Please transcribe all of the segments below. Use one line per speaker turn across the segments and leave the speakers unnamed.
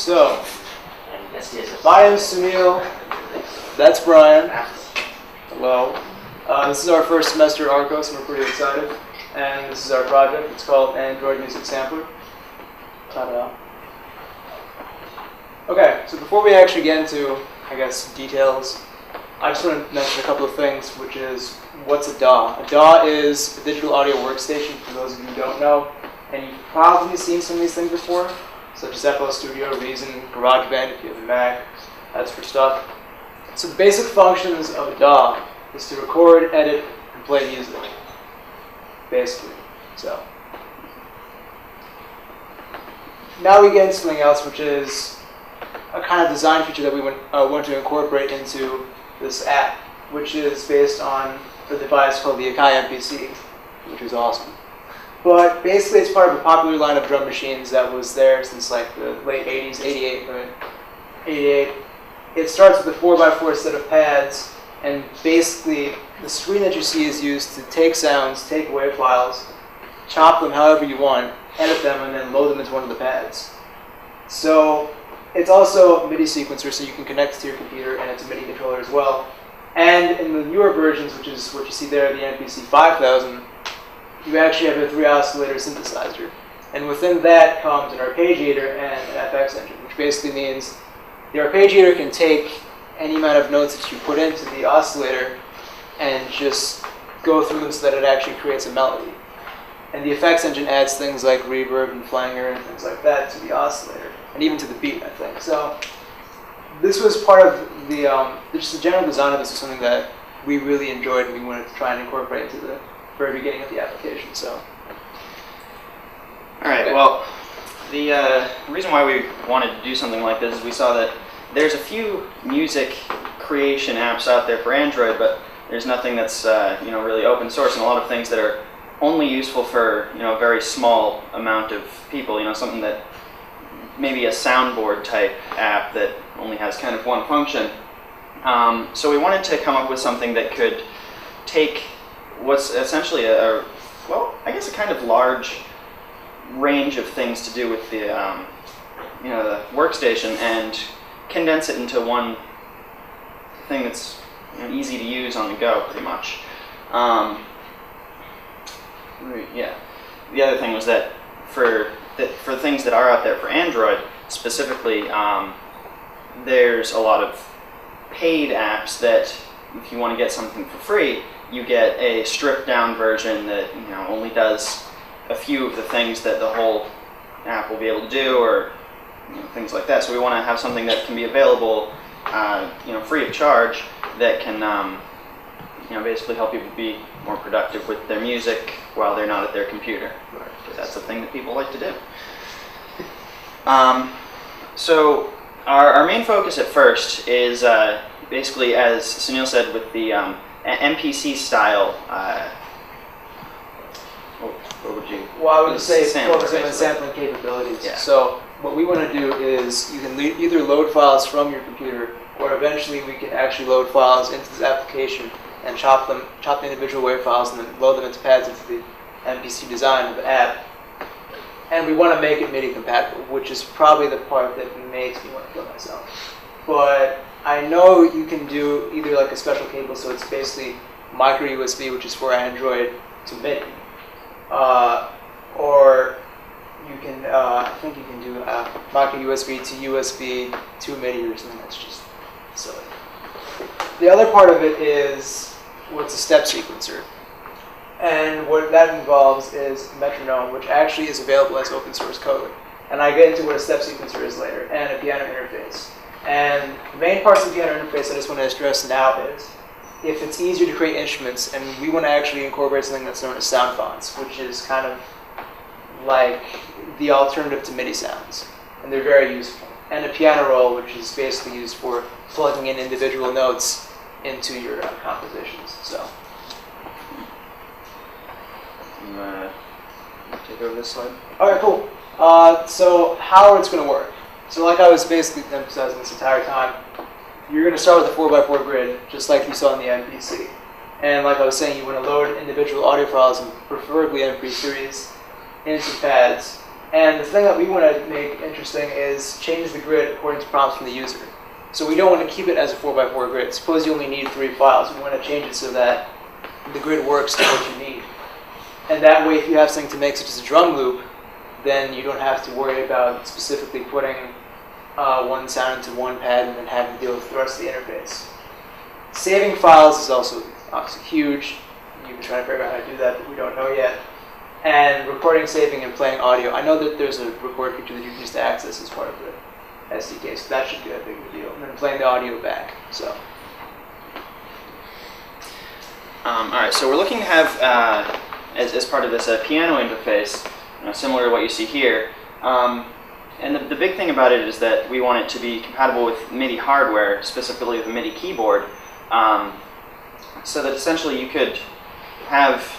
So, my name is Sunil. That's Brian. Hello. This is our first semester at RCOS, and we're pretty excited. And this is our project. It's called Android Music Sampler. Ta-da. Okay, so before we actually get into, I guess, details, I just want to mention a couple of things, which is, what's a DAW? A DAW is a digital audio workstation, for those of you who don't know. And you've probably seen some of these things before, such as FL Studio, Reason, GarageBand if you have a Mac, that sort of stuff. So the basic functions of a DAW is to record, edit, and play music, basically. So now we get into something else, which is a kind of design feature that we want to incorporate into this app, which is based on a device called the Akai MPC, which is awesome. But basically, it's part of a popular line of drum machines that was there since like the late 80s, 88, right? 88. It starts with a 4x4 set of pads, and basically, the screen that you see is used to take sounds, take WAV files, chop them however you want, edit them, and then load them into one of the pads. So it's also a MIDI sequencer, so you can connect it to your computer, and it's a MIDI controller as well. And in the newer versions, which is what you see there, the MPC 5000, you actually have a 3-oscillator synthesizer. And within that comes an arpeggiator and an FX engine, which basically means the arpeggiator can take any amount of notes that you put into the oscillator and just go through them so that it actually creates a melody. And the effects engine adds things like reverb and flanger and things like that to the oscillator, and even to the beat, I think. So this was part of the, just the general design of this is something that we really enjoyed and we wanted to try and incorporate into the very beginning of the application. So,
all right. Well, the reason why we wanted to do something like this is we saw that there's a few music creation apps out there for Android, but there's nothing that's really open source, and a lot of things that are only useful for a very small amount of people. Something that maybe a soundboard type app that only has kind of one function. So we wanted to come up with something that could take what's essentially a kind of large range of things to do with the the workstation and condense it into one thing that's easy to use on the go, pretty much. Yeah. The other thing was that for things that are out there for Android specifically, there's a lot of paid apps that, if you want to get something for free, you get a stripped down version that only does a few of the things that the whole app will be able to do, or things like that. So we want to have something that can be available, free of charge, that can basically help people be more productive with their music while they're not at their computer. Because that's the thing that people like to do. So our main focus at first is basically, as Sunil said, with the MPC style. What would you?
Well, I would say focusing on sampling capabilities.
Yeah.
So what we want to do is you can either load files from your computer, or eventually we can actually load files into this application and chop the individual WAV files and then load them into pads into the MPC design of the app. And we want to make it MIDI compatible, which is probably the part that makes me want to kill myself. But I know you can do either like a special cable, so it's basically micro USB, which is for Android, to MIDI, or you can, I think you can do micro USB to USB to MIDI or something that's just silly. The other part of it is what's a step sequencer. And what that involves is metronome, which actually is available as open source code. And I get into what a step sequencer is later, and a piano interface. And the main parts of the piano interface I just want to stress now is, if it's easier to create instruments, and we want to actually incorporate something that's known as sound fonts, which is kind of like the alternative to MIDI sounds. And they're very useful. And a piano roll, which is basically used for plugging in individual notes into your compositions. So.
Take over this slide.
All right, cool. So how it's going to work. So like I was basically emphasizing this entire time, you're going to start with a 4x4 grid, just like you saw in the MPC. And like I was saying, you want to load individual audio files, and preferably MP3s, into pads. And the thing that we want to make interesting is change the grid according to prompts from the user. So we don't want to keep it as a 4x4 grid. Suppose you only need 3 files. We want to change it so that the grid works to what you need. And that way, if you have something to make, such as a drum loop, then you don't have to worry about specifically putting one sound into one pad and then having to deal with the rest of the interface. Saving files is also obviously huge. You've been trying to figure out how to do that, but we don't know yet. And recording, saving, and playing audio. I know that there's a record feature that you can just access as part of the SDK, so that should be a big deal. And then playing the audio back. So.
All right, so we're looking to have, as part of this piano interface, similar to what you see here. And the big thing about it is that we want it to be compatible with MIDI hardware, specifically the MIDI keyboard, so that essentially you could have,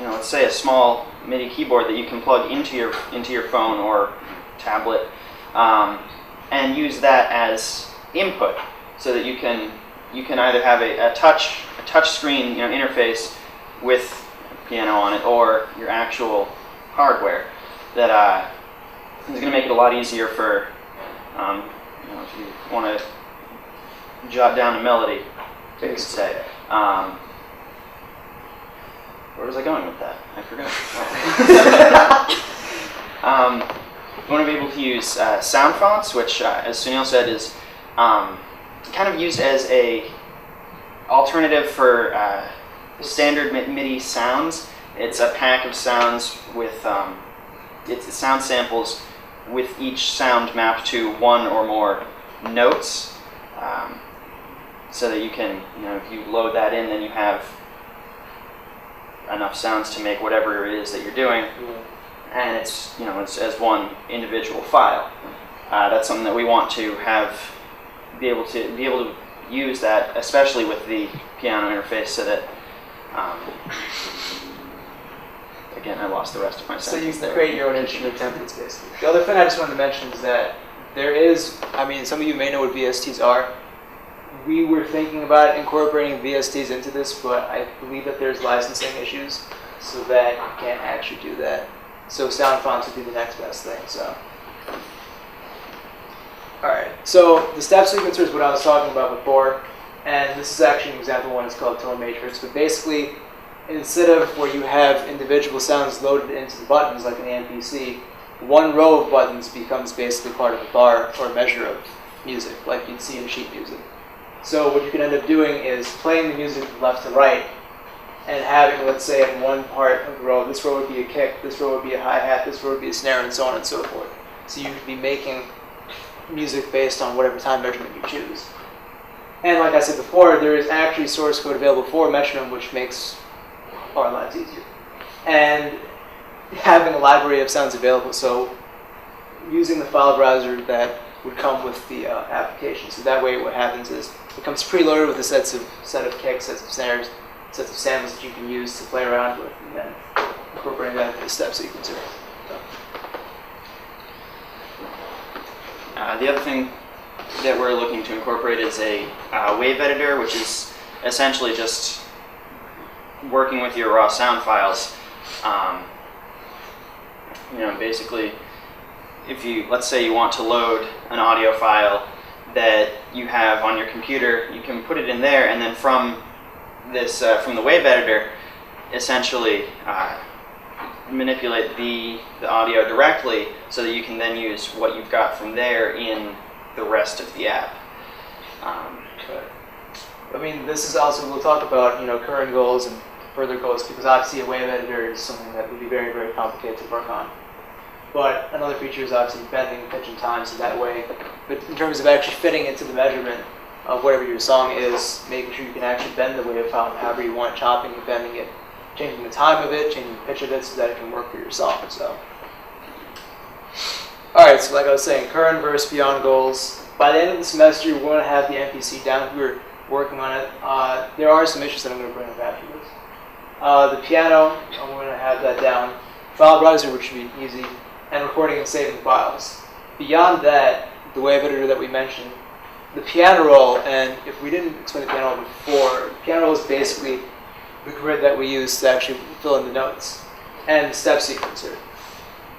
let's say a small MIDI keyboard that you can plug into your phone or tablet, and use that as input, so that you can either have a touch screen interface with piano on it, or your actual hardware that is going to make it a lot easier for if you want to jot down a melody, you could say. Where was I going with that? I forgot. You want to be able to use sound fonts, which, as Sunil said, is kind of used as a alternative for standard MIDI sounds. It's a pack of sounds with it's sound samples with each sound mapped to one or more notes, so that you can, if you load that in, then you have enough sounds to make whatever it is that you're doing, and it's as one individual file. That's something that we want to be able to use that, especially with the piano interface, so that. Again, I lost the rest of my sentence.
So you create your own instrument templates, basically. The other thing I just wanted to mention is that there is, some of you may know what VSTs are. We were thinking about incorporating VSTs into this, but I believe that there's licensing issues, so that you can't actually do that. So sound fonts would be the next best thing. So, all right. So the step sequencer is what I was talking about before, and this is actually an example one. It's called tone matrix, but basically, instead of where you have individual sounds loaded into the buttons like an MPC, one row of buttons becomes basically part of a bar or a measure of music, like you'd see in sheet music. So what you can end up doing is playing the music from left to right and having, let's say, in one part of the row, this row would be a kick, this row would be a hi-hat, this row would be a snare, and so on and so forth. So you could be making music based on whatever time measurement you choose. And like I said before, there is actually source code available for metronome, which makes our lives easier. And having a library of sounds available, so using the file browser that would come with the application. So that way what happens is it comes preloaded with a set of kicks, sets of snares, sets of samples that you can use to play around with, and then incorporating that into the step sequencer. So.
The other thing that we're looking to incorporate is a wave editor, which is essentially just working with your raw sound files. Basically, if you, let's say you want to load an audio file that you have on your computer, you can put it in there, and then from this, from the wave editor, essentially manipulate the audio directly, so that you can then use what you've got from there in the rest of the app.
This is also, we'll talk about current goals and further goals, because obviously a wave editor is something that would be very, very complicated to work on. But another feature is obviously bending pitch and time, so that way, but in terms of actually fitting into the measurement of whatever your song is, making sure you can actually bend the wave file however you want, chopping and bending it, changing the time of it, changing the pitch of it, so that it can work for your song. So, all right, so like I was saying, current versus beyond goals. By the end of the semester, we're going to have the MPC down. We're working on it. There are some issues that I'm going to bring up after this. The piano, I'm going to have that down. File browser, which should be easy, and recording and saving files. Beyond that, the wave editor that we mentioned, the piano roll, and if we didn't explain the piano roll before, the piano roll is basically the grid that we use to actually fill in the notes, and the step sequencer.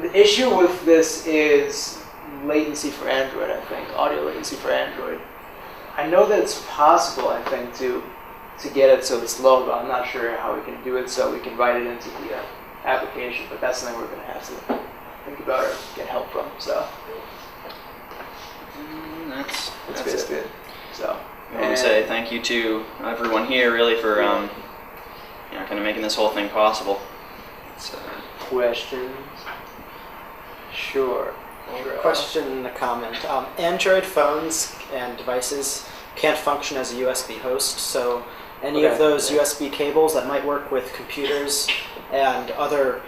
The issue with this is latency for Android, I think, audio latency for Android. I know that it's possible, I think, to get it so it's low, but I'm not sure how we can do it so we can write it into the application, but that's something we're going to have to think about or get help from, so.
That's
That's good. So.
I want to say thank you to everyone here, really, for kind of making this whole thing possible.
Questions? Sure.
Question, a comment. Android phones and devices can't function as a USB host, so any of those USB cables that might work with computers and other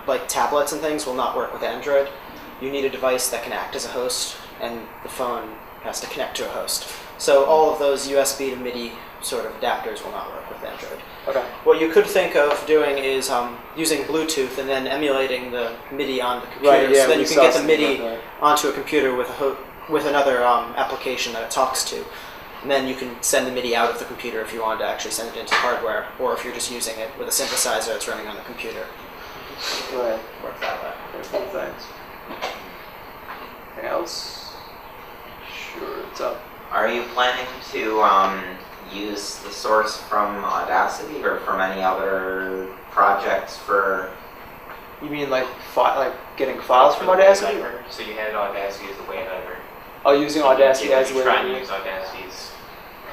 like tablets and things will not work with Android. You need a device that can act as a host, and the phone has to connect to a host. So all of those USB to MIDI sort of adapters will not work with Android.
Okay.
What you could think of doing is using Bluetooth and then emulating the MIDI on the computer.
Right, yeah,
so then
we
you can
saw
get the
something
MIDI
about that.
onto a computer with another application that it talks to. And then you can send the MIDI out of the computer if you wanted to actually send it into hardware, or if you're just using it with a synthesizer that's running on the computer.
Right.
Work that way.
Cool, thanks. Anything else? Sure, what's up?
Are you planning to use the source from Audacity or from any other projects for?
You mean like getting files from Audacity?
So you had Audacity as the way driver.
Oh, using Audacity as a way
try
to
and use Audacity's.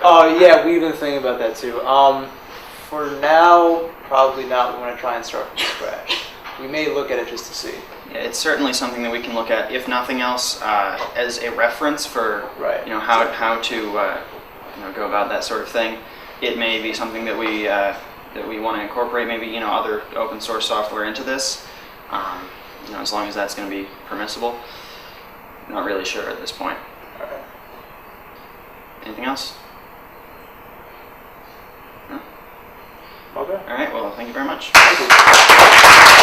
Oh yeah, we've been thinking about that too. For now, probably not. We want to try and start from scratch. We may look at it just to see.
Yeah, it's certainly something that we can look at, if nothing else, as a reference for
Right.
How to go about that sort of thing. It may be something that we want to incorporate, maybe other open source software into this. As long as that's going to be permissible. Not really sure at this point.
Okay.
Anything else? No?
Okay.
All right. Well, thank you very much.
Thank you.